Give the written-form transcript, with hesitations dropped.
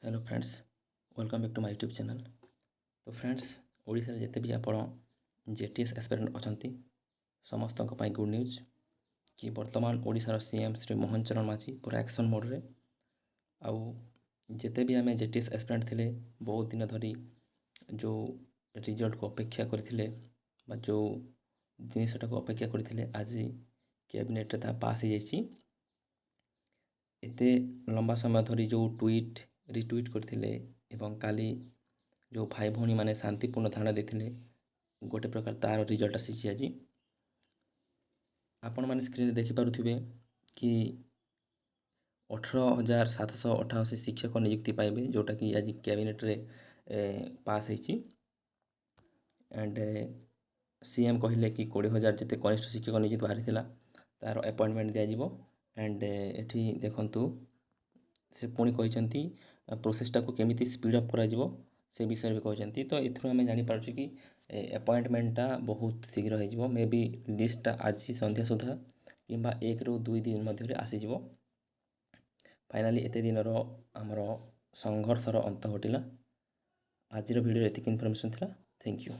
Hello friends, welcome back to my YouTube channel. तो friends, Odisha रे जेते भी आपण जेटीएस एस्पिरेंट अछंती समस्त गुड न्यूज कि वर्तमान ओडिशार सीएम श्री मोहन चरण माझी पूरा एक्शन मोड रे आउ जेते भी आमे जेटीएस एस्पिरेंट थिले बहुत दिन धरी जो रिजल्ट को अपेक्षा करथिले बा जो जिनिसटा को अपेक्षा करथिले आज कैबिनेट रे ता पास हो जाइछि। एते लंबा समय धरी जो ट्वीट रिट्वीट करथिले एवं काली जो भाई भौणी माने शांतिपूर्ण धारणा देथिले गोटे प्रकार तार रिजल्ट आसीछि। आज आपण माने स्क्रीन देखि पारुथिबे कि 18,788 शिक्षक नियुक्ति पाइबे जोटा कि आज कैबिनेट रे पास होइछि। एंड सीएम कहले कि 20,000 जिते कनिष्ठ शिक्षक नियुक्ति बाहरी थिला तार अपॉइंटमेंट दिया जिवो। एंड एठी देखंतु से पुणी कहते प्रोसेसटा को केमिति स्पीड अप करा जिवो से विषय भी कहते। तो एथरो आम जापर कि अपॉइंटमेंटा बहुत शीघ्र हो मे बी लिस्टा आज संध्या सुधा कि 1 ରୁ 2 दिन मध्य आसीज। फाइनाली एत दिन आमर संघर्षर अंत घटिला। आज वीडियो एतिक इनफॉरमेशन था। Thank you.